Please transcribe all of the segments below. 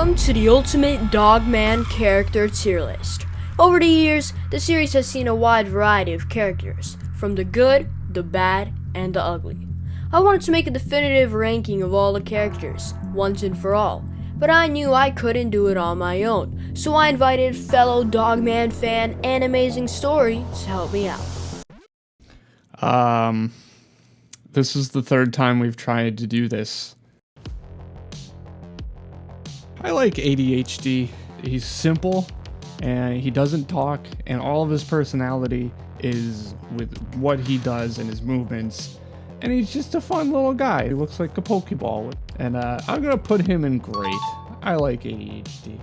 Welcome to the Ultimate Dogman Character Tier List. Over the years, the series has seen a wide variety of characters, from the good, the bad, and the ugly. I wanted to make a definitive ranking of all the characters, once and for all, but I knew I couldn't do it on my own, so I invited fellow Dogman fan AnimaZing Story to help me out. This is the third time we've tried to do this. I like ADHD. He's simple, and he doesn't talk, and all of his personality is with what he does and his movements, and he's just a fun little guy. He looks like a Pokeball, and I'm gonna put him in great. I like ADHD.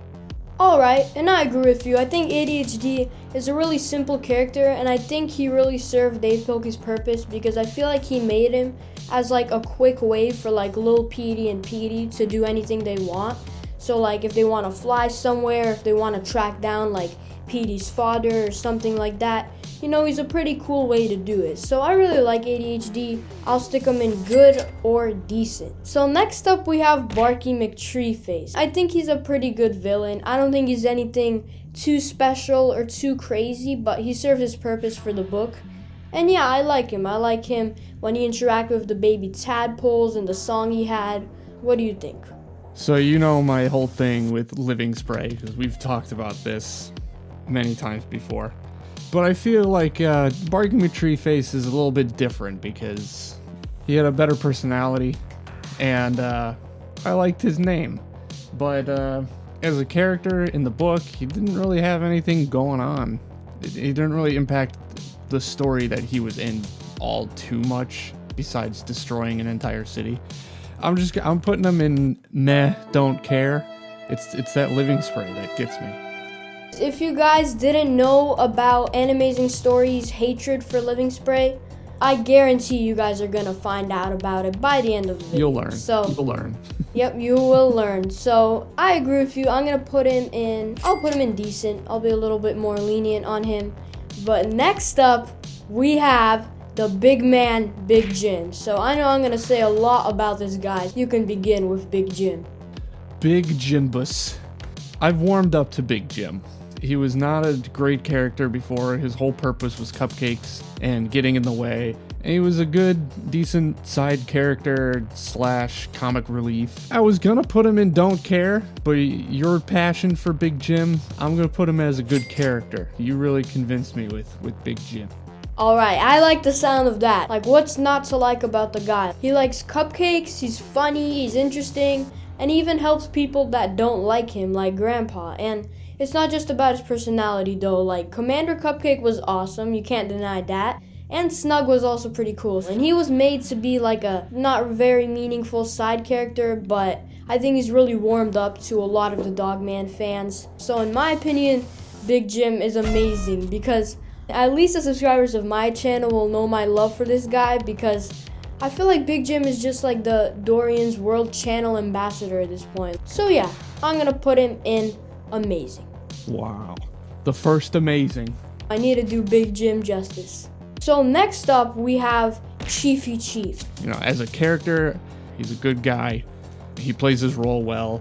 Alright, and I agree with you. I think ADHD is a really simple character, and I think he really served Dav Pilkey's purpose because I feel like he made him as like a quick way for like little Petey and Petey to do anything they want. So like if they want to fly somewhere, if they want to track down like Petey's father or something like that, you know, he's a pretty cool way to do it. So I really like ADHD. I'll stick him in good or decent. So next up we have Barky McTreeface. I think he's a pretty good villain. I don't think he's anything too special or too crazy, but he served his purpose for the book. And yeah, I like him. I like him when he interacted with the baby tadpoles and the song he had. What do you think? So you know my whole thing with living spray, because we've talked about this many times before. But I feel like Barky McTreeface is a little bit different because he had a better personality, and I liked his name. But as a character in the book, he didn't really have anything going on. He didn't really impact the story that he was in all too much, besides destroying an entire city. I'm putting him in meh, don't care. It's that living spray that gets me. If you guys didn't know about AnimaZing Story's hatred for living spray, I guarantee you guys are gonna find out about it by the end of the video. You'll learn. Yep, you will learn. So I agree with you. I'll put him in decent. I'll be a little bit more lenient on him. But next up, we have the big man, Big Jim. So I know I'm gonna say a lot about this guy. You can begin with Big Jim. Big Jimbus. I've warmed up to Big Jim. He was not a great character before. His whole purpose was cupcakes and getting in the way. And he was a good, decent side character / comic relief. I was gonna put him in Don't Care, but your passion for Big Jim, I'm gonna put him as a good character. You really convinced me with Big Jim. Alright, I like the sound of that. Like, what's not to like about the guy? He likes cupcakes, he's funny, he's interesting, and he even helps people that don't like him, like Grampa. And it's not just about his personality though. Like, Commander Cupcake was awesome, you can't deny that. And Snug was also pretty cool. And he was made to be like a not very meaningful side character, but I think he's really warmed up to a lot of the Dogman fans. So in my opinion, Big Jim is amazing because at least the subscribers of my channel will know my love for this guy, because I feel like Big Jim is just like the DORIAN'S World Channel Ambassador at this point. So yeah, I'm gonna put him in amazing. Wow. The first amazing. I need to do Big Jim justice. So next up, we have Chiefy Chief. You know, as a character, he's a good guy. He plays his role well.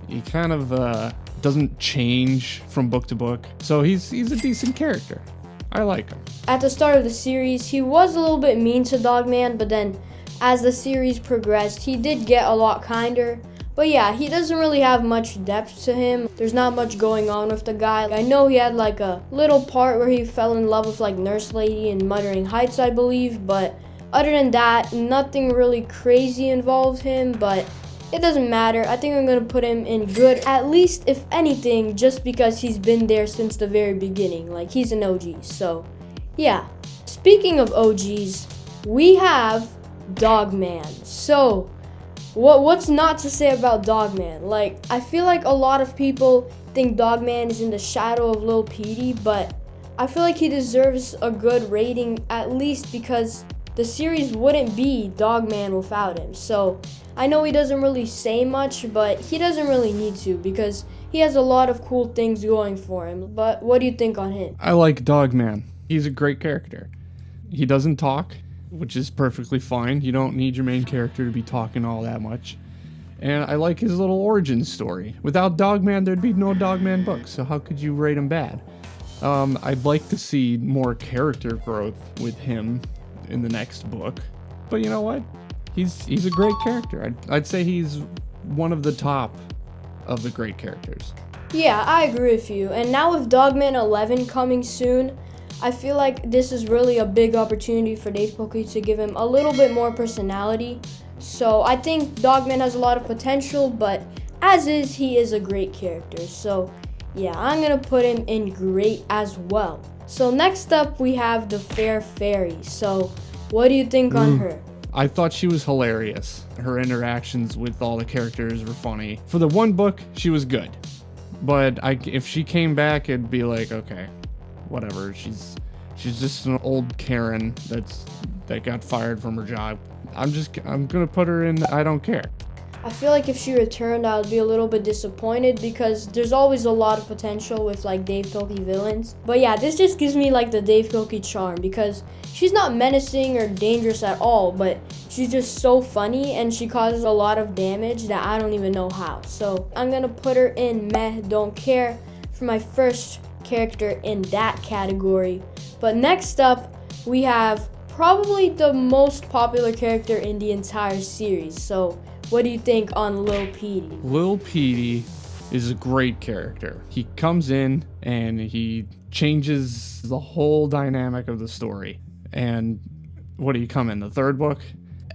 He kind of doesn't change from book to book. So he's a decent character. I like him. At the start of the series, he was a little bit mean to Dogman, but then as the series progressed, he did get a lot kinder. But yeah, he doesn't really have much depth to him. There's not much going on with the guy. I know he had like a little part where he fell in love with like Nurse Lady in Muttering Heights, I believe. But other than that, nothing really crazy involved him, but it doesn't matter. I think I'm gonna put him in good, at least if anything, just because he's been there since the very beginning. Like, he's an OG, so yeah. Speaking of OGs, we have Dogman. So what's not to say about Dogman? Like, I feel like a lot of people think Dogman is in the shadow of Lil Petey, but I feel like he deserves a good rating, at least because the series wouldn't be Dogman without him. So I know he doesn't really say much, but he doesn't really need to because he has a lot of cool things going for him. But what do you think on him? I like Dogman. He's a great character. He doesn't talk, which is perfectly fine. You don't need your main character to be talking all that much. And I like his little origin story. Without Dogman, there'd be no Dogman books, so how could you rate him bad? I'd like to see more character growth with him in the next book. But you know what? He's a great character. I'd say he's one of the top of the great characters. Yeah, I agree with you. And now with Dogman 11 coming soon, I feel like this is really a big opportunity for Dav Pilkey to give him a little bit more personality. So I think Dogman has a lot of potential, but as is, he is a great character. So yeah, I'm gonna put him in great as well. So next up, we have the Fair Fairy. So what do you think on her? I thought she was hilarious. Her interactions with all the characters were funny. For the one book, she was good. But if she came back, it'd be like, okay, whatever. She's just an old Karen that got fired from her job. I'm gonna put her in I don't care. I feel like if she returned, I would be a little bit disappointed because there's always a lot of potential with like Dav Pilkey villains. But yeah, this just gives me like the Dav Pilkey charm because she's not menacing or dangerous at all, but she's just so funny and she causes a lot of damage that I don't even know how. So I'm gonna put her in meh, don't care for my first character in that category. But next up, we have probably the most popular character in the entire series. So what do you think on Lil Petey? Lil Petey is a great character. He comes in and he changes the whole dynamic of the story. And what do you come in? The third book?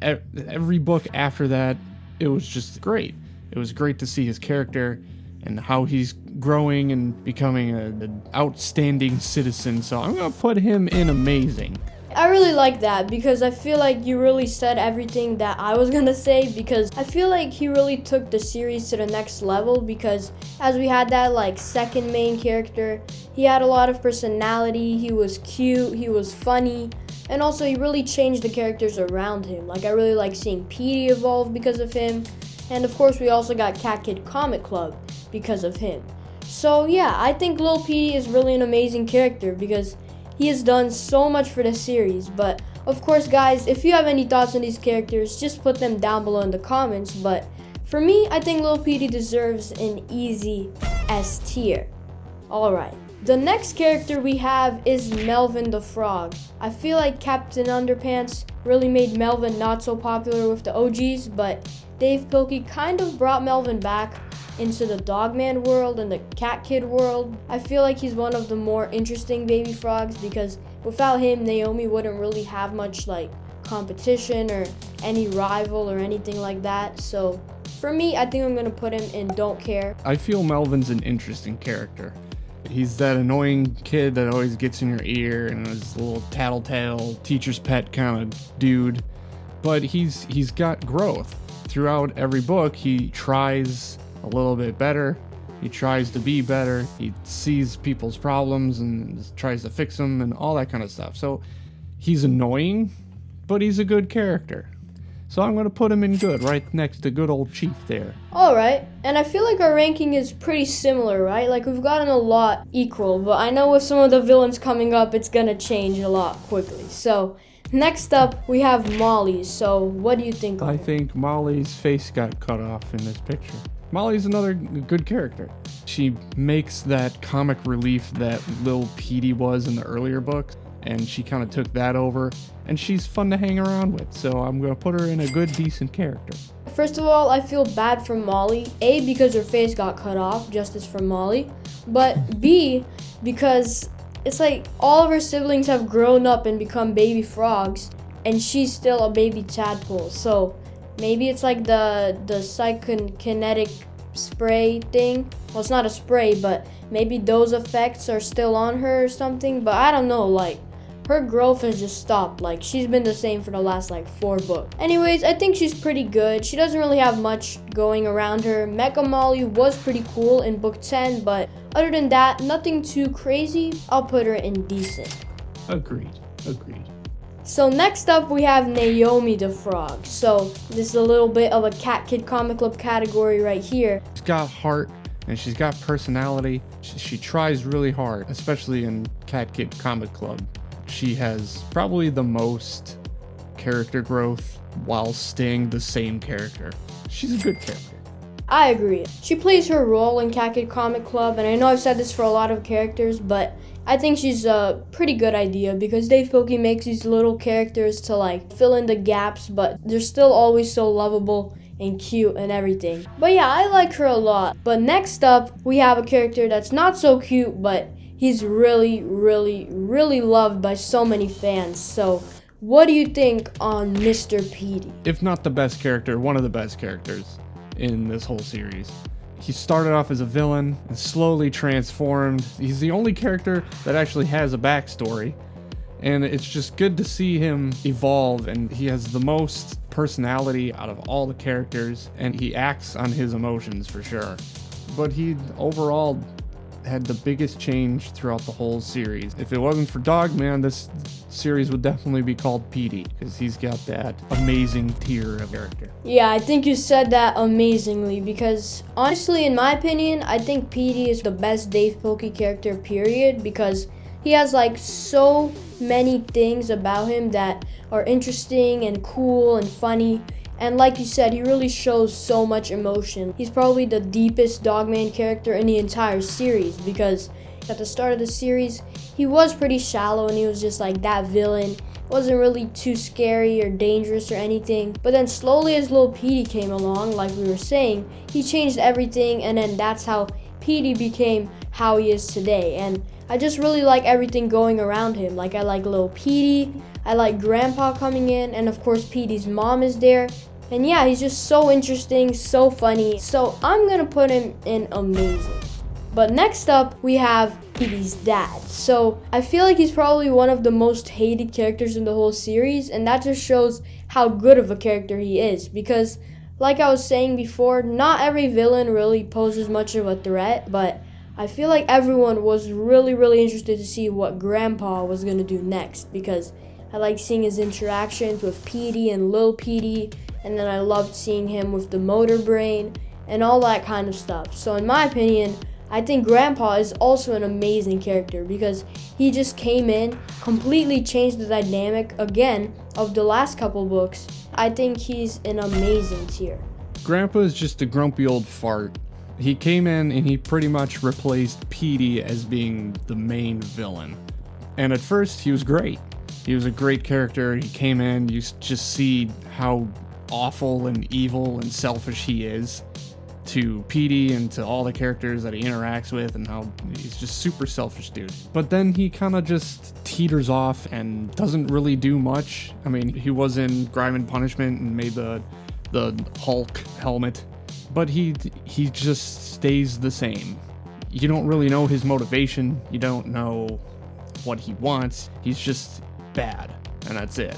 Every book after that, it was just great. It was great to see his character and how he's growing and becoming an outstanding citizen. So I'm going to put him in amazing. I really like that because I feel like you really said everything that I was gonna say, because I feel like he really took the series to the next level, because as we had that like second main character, he had a lot of personality, he was cute, he was funny, and also he really changed the characters around him. Like I really like seeing Petey evolve because of him, and of course we also got Cat Kid Comic Club because of him. So yeah, I think Lil Petey is really an amazing character because he has done so much for the series. But of course guys, if you have any thoughts on these characters, just put them down below in the comments. But for me, I think Lil Petey deserves an easy S tier. Alright, the next character we have is Melvin the Frog. I feel like Captain Underpants really made Melvin not so popular with the OGs, but Dav Pilkey kind of brought Melvin back into the Dogman world and the Cat Kid world. I feel like he's one of the more interesting baby frogs because without him, Naomi wouldn't really have much like competition or any rival or anything like that. So for me, I think I'm gonna put him in don't care. I feel Melvin's an interesting character. He's that annoying kid that always gets in your ear and is a little tattletale, teacher's pet kind of dude. But he's got growth. Throughout every book, he tries a little bit better. He tries to be better. He sees people's problems and tries to fix them and all that kind of stuff. So he's annoying, but he's a good character. So I'm going to put him in good, right next to good old Chief there. Alright, and I feel like our ranking is pretty similar, right? Like we've gotten a lot equal, but I know with some of the villains coming up, it's going to change a lot quickly. So next up, we have Molly. So what do you think of her? I think Molly's face got cut off in this picture. Molly's another good character. She makes that comic relief that Lil Petey was in the earlier books, and she kind of took that over, and she's fun to hang around with, so I'm going to put her in a good, decent character. First of all, I feel bad for Molly. A, because her face got cut off, justice for Molly. But B, because it's like all of her siblings have grown up and become baby frogs, and she's still a baby tadpole. So maybe it's like the psychokinetic spray thing. Well, it's not a spray, but maybe those effects are still on her or something. But I don't know, like her growth has just stopped. Like she's been the same for the last like 4 books. Anyways, I think she's pretty good. She doesn't really have much going around her. Mecha Molly was pretty cool in book 10, but other than that, nothing too crazy. I'll put her in decent. Agreed. So next up, we have Naomi the Frog. So this is a little bit of a Cat Kid Comic Club category right here. She's got heart and she's got personality. She tries really hard, especially in Cat Kid Comic Club. She has probably the most character growth while staying the same character. She's a good character. I agree. She plays her role in Cat Kid Comic Club, and I know I've said this for a lot of characters, but I think she's a pretty good idea because Dav Pilkey makes these little characters to like fill in the gaps, but they're still always so lovable and cute and everything. But yeah, I like her a lot. But next up, we have a character that's not so cute, but he's really, really, really loved by so many fans. So what do you think on Mr. Petey? If not the best character, one of the best characters in this whole series. He started off as a villain and slowly transformed. He's the only character that actually has a backstory, and it's just good to see him evolve, and he has the most personality out of all the characters, and he acts on his emotions for sure. But he overall had the biggest change throughout the whole series. If it wasn't for Dogman, this series would definitely be called Petey, because he's got that amazing tier of character. Yeah, I think you said that amazingly, because honestly, in my opinion, I think Petey is the best Dav Pilkey character, period, because he has like so many things about him that are interesting and cool and funny. And like you said, he really shows so much emotion. He's probably the deepest Dogman character in the entire series, because at the start of the series, he was pretty shallow and he was just like that villain. Wasn't really too scary or dangerous or anything. But then slowly as little Petey came along, like we were saying, he changed everything, and then that's how Petey became how he is today. And I just really like everything going around him. Like I like little Petey, I like Grampa coming in, and of course Petey's mom is there. And yeah, he's just so interesting, so funny. So I'm gonna put him in amazing. But next up, we have Petey's dad. So I feel like he's probably one of the most hated characters in the whole series, and that just shows how good of a character he is. Because like I was saying before, not every villain really poses much of a threat, but I feel like everyone was really, really interested to see what Grandpa was gonna do next, because I like seeing his interactions with Petey and Lil Petey, and then I loved seeing him with the motor brain and all that kind of stuff. So in my opinion, I think Grandpa is also an amazing character because he just came in, completely changed the dynamic again of the last couple books. I think he's an amazing tier. Grandpa is just a grumpy old fart. He came in and he pretty much replaced Petey as being the main villain. And at first, he was great. He was a great character. He came in, you just see how awful and evil and selfish he is to Petey and to all the characters that he interacts with, and how he's just super selfish dude. But then he kind of just teeters off and doesn't really do much. I mean, he was in Crime and Punishment and made the Hulk helmet, but he just stays the same. You don't really know his motivation. You don't know what he wants. He's just bad, and that's it.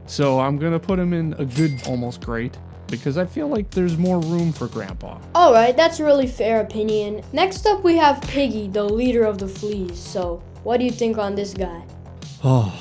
So I'm gonna put him in a good, almost great, because I feel like there's more room for Grandpa. Alright, that's a really fair opinion. Next up we have Piggy, the leader of the fleas. So what do you think on this guy? Oh,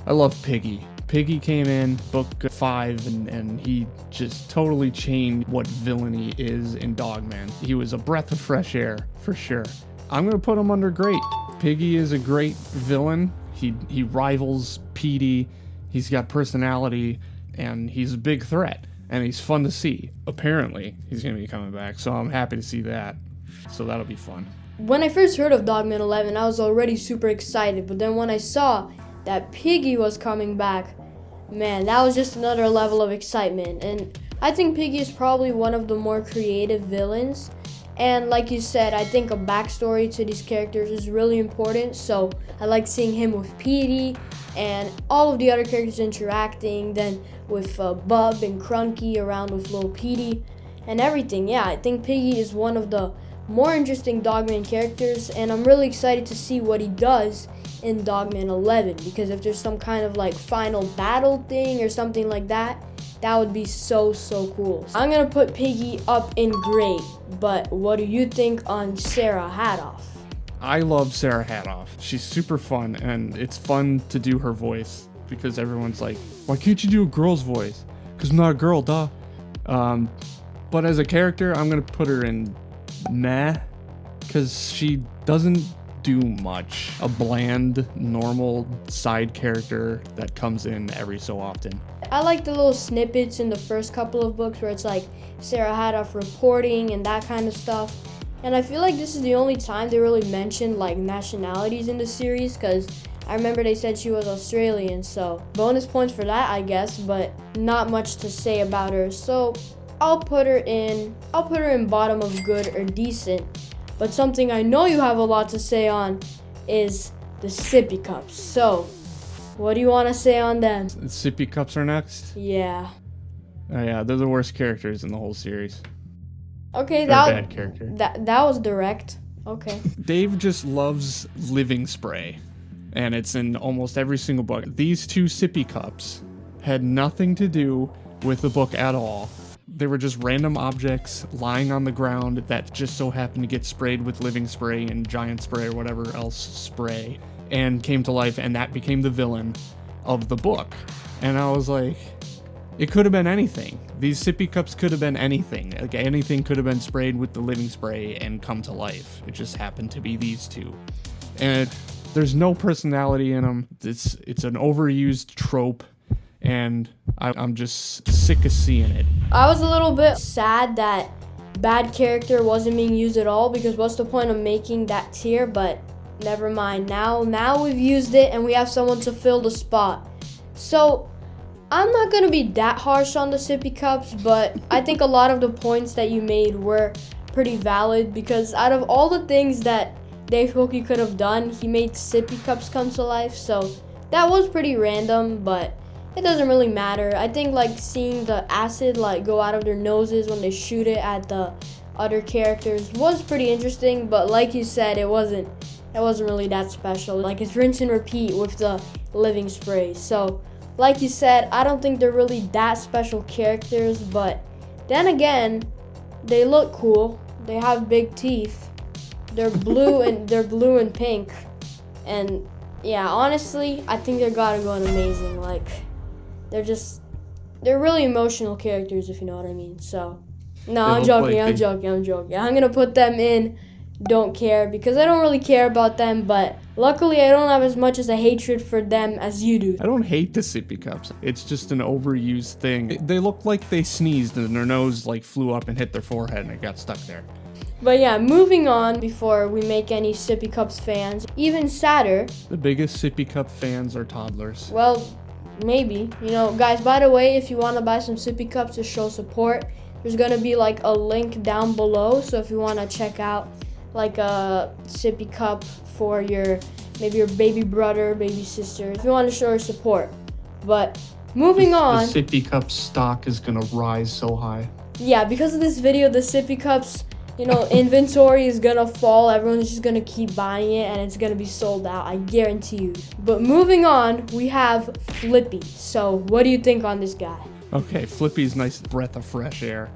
I love Piggy. Piggy came in book 5 and he just totally changed what villainy is in Dogman. He was a breath of fresh air, for sure. I'm gonna put him under great. Piggy is a great villain. He rivals Petey. He's got personality, and he's a big threat, and he's fun to see. Apparently, he's going to be coming back, so I'm happy to see that. So that'll be fun. When I first heard of Dogman 11, I was already super excited, but then when I saw that Piggy was coming back, man, that was just another level of excitement. And I think Piggy is probably one of the more creative villains. And like you said, I think a backstory to these characters is really important. So I like seeing him with Petey and all of the other characters interacting, then with Bub and Crunky around with Lil Petey and everything. Yeah, I think Piggy is one of the more interesting Dogman characters, and I'm really excited to see what he does in Dogman 11, because if there's some kind of like final battle thing or something like that, that would be so cool. I'm gonna put Piggy up in great, but what do you think on Sarah Hadoff? I love Sarah Hadoff. She's super fun, and it's fun to do her voice, because everyone's like, why can't you do a girl's voice? Because I'm not a girl, duh. But as a character, I'm gonna put her in meh, because she doesn't do much. A bland, normal side character that comes in every so often. I like the little snippets in the first couple of books where it's like Sarah had off reporting and that kind of stuff. And I feel like this is the only time they really mentioned like nationalities in the series, because I remember they said she was Australian, so bonus points for that, I guess, but not much to say about her. So I'll put her in bottom of good or decent. But something I know you have a lot to say on is the sippy cups. So what do you want to say on them? The sippy cups are next? Yeah. Oh yeah, they're the worst characters in the whole series. Okay, bad character. That was direct. Okay. Dave just loves living spray, and it's in almost every single book. These two sippy cups had nothing to do with the book at all. They were just random objects lying on the ground that just so happened to get sprayed with living spray and giant spray or whatever else spray, and came to life, and that became the villain of the book. And I was like, it could have been anything. These sippy cups could have been anything. Like, anything could have been sprayed with the living spray and come to life. It just happened to be these two. And there's no personality in them. It's an overused trope, and I'm just sick of seeing it. I was a little bit sad that bad character wasn't being used at all, because what's the point of making that tier? But never mind. Now we've used it and we have someone to fill the spot. So I'm not going to be that harsh on the sippy cups, but I think a lot of the points that you made were pretty valid, because out of all the things that Dav Pilkey could have done, he made sippy cups come to life. So that was pretty random, but it doesn't really matter. I think like seeing the acid like go out of their noses when they shoot it at the other characters was pretty interesting, but like you said, it wasn't really that special. Like, it's rinse and repeat with the living spray. So like you said, I don't think they're really that special characters, but then again, they look cool. They have big teeth. They're blue and pink. And yeah, honestly, I think they're gotta go on amazing. Like, they're really emotional characters, if you know what I mean. So no, I'm joking. I'm gonna put them in don't care, because I don't really care about them, but luckily I don't have as much as a hatred for them as you do. I don't hate the sippy cups. It's just an overused thing. They look like they sneezed and their nose like flew up and hit their forehead and it got stuck there. But yeah, moving on before we make any sippy cups fans even sadder. The biggest sippy cup fans are toddlers. Well, maybe. You know, guys, by the way, if you want to buy some sippy cups to show support, there's gonna be like a link down below. So if you want to check out like a sippy cup for maybe your baby brother, baby sister, if you want to show your support. But moving on, the sippy cup stock is gonna rise so high. Yeah, because of this video, the sippy cups, inventory is gonna fall. Everyone's just gonna keep buying it and it's gonna be sold out, I guarantee you. But moving on, we have Flippy. So what do you think on this guy? Okay, Flippy's a nice breath of fresh air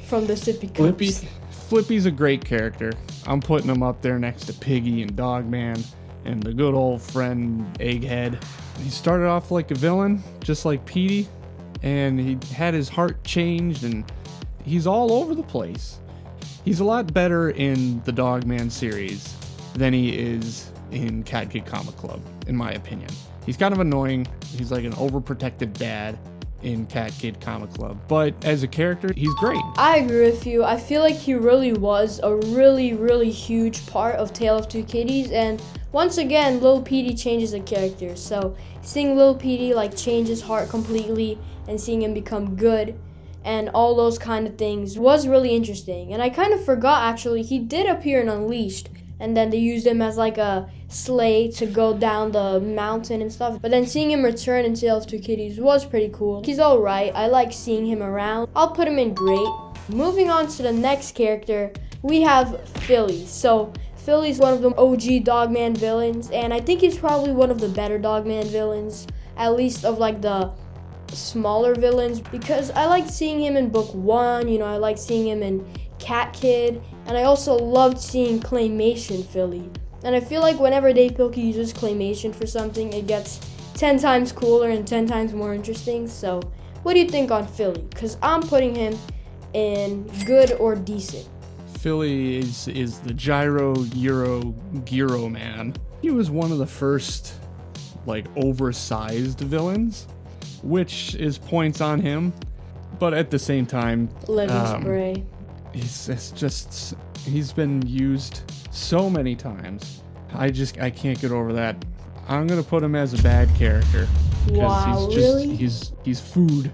From the sippy cups. Flippy's a great character. I'm putting him up there next to Piggy and Dogman and the good old friend Egghead. He started off like a villain, just like Petey, and he had his heart changed, and he's all over the place. He's a lot better in the Dogman series than he is in Cat Kid Comic Club, in my opinion. He's kind of annoying. He's like an overprotective dad in Cat Kid Comic Club, but as a character, he's great. I agree with you. I feel like he really was a really huge part of Tale of Two Kitties, and once again, Lil Petey changes the character. So seeing Lil Petey like change his heart completely and seeing him become good and all those kind of things was really interesting. And I kind of forgot, actually, he did appear in Unleashed, and then they used him as like a sleigh to go down the mountain and stuff. But then seeing him return in Tale of Two Kitties was pretty cool. He's alright. I like seeing him around. I'll put him in great. Moving on to the next character, we have Philly. So Philly's one of the OG Dogman villains, and I think he's probably one of the better Dogman villains, at least of like the smaller villains, because I like seeing him in book 1. I like seeing him in Cat Kid, and I also loved seeing Claymation Philly. And I feel like whenever Dav Pilkey uses Claymation for something, it gets 10 times cooler and 10 times more interesting. So what do you think on Philly? Because I'm putting him in good or decent. Philly is the Gyro Euro Gyro Man. He was one of the first, like, oversized villains, which is points on him. But at the same time, Living spray. He's been used so many times. I can't get over that. I'm gonna put him as a bad character. Wow, really? He's food.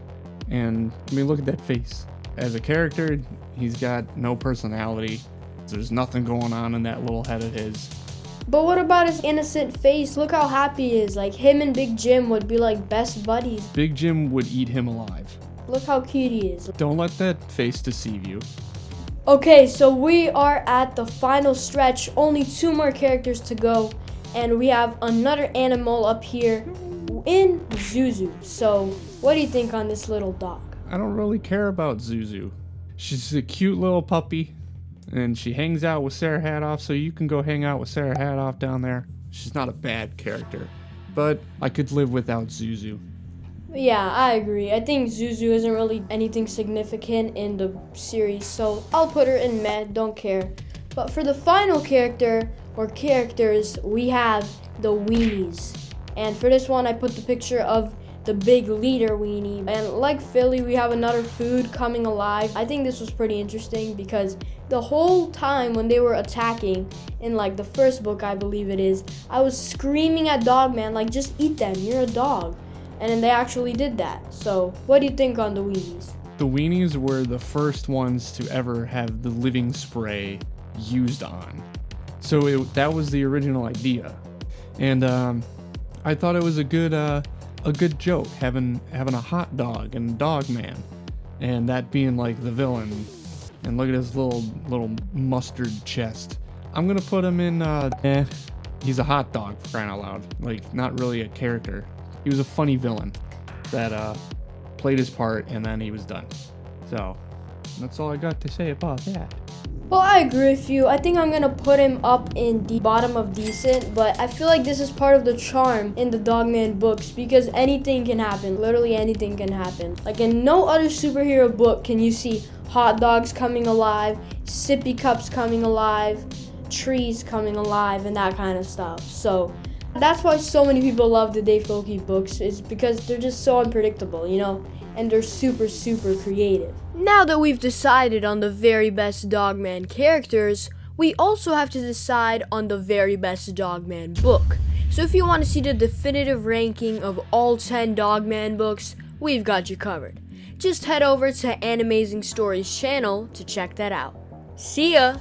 And I mean, look at that face. As a character, he's got no personality. There's nothing going on in that little head of his. But what about his innocent face? Look how happy he is. Like, him and Big Jim would be like best buddies. Big Jim would eat him alive. Look how cute he is. Don't let that face deceive you. Okay, so we are at the final stretch. Only 2 more characters to go. And we have another animal up here in Zuzu. So, what do you think on this little dog? I don't really care about Zuzu. She's a cute little puppy. And she hangs out with Sarah Hadoff, so you can go hang out with Sarah Hadoff down there. She's not a bad character. But I could live without Zuzu. Yeah, I agree. I think Zuzu isn't really anything significant in the series, so I'll put her in meh, don't care. But for the final character, or characters, we have the weenies. And for this one, I put the picture of the big leader weenie. And like Philly, we have another food coming alive. I think this was pretty interesting because the whole time when they were attacking, in like the first book, I believe it is, I was screaming at Dogman, like, just eat them, you're a dog. And then they actually did that. So what do you think on the weenies? The weenies were the first ones to ever have the living spray used on. So that was the original idea. And I thought it was a good joke, having a hot dog and Dog Man, and that being like the villain. And look at his little mustard chest. I'm gonna put him in. He's a hot dog, for crying out loud. Like, not really a character. He was a funny villain that played his part, and then he was done. So that's all I got to say about that. Well, I agree with you. I think I'm going to put him up in the bottom of decent, but I feel like this is part of the charm in the Dogman books because anything can happen. Literally anything can happen. Like, in no other superhero book can you see hot dogs coming alive, sippy cups coming alive, trees coming alive, and that kind of stuff. So that's why so many people love the Dav Pilkey books, is because they're just so unpredictable, you know? And they're super, super creative. Now that we've decided on the very best Dogman characters, we also have to decide on the very best Dogman book. So if you want to see the definitive ranking of all 10 Dogman books, we've got you covered. Just head over to AnimaZing Story's channel to check that out. See ya!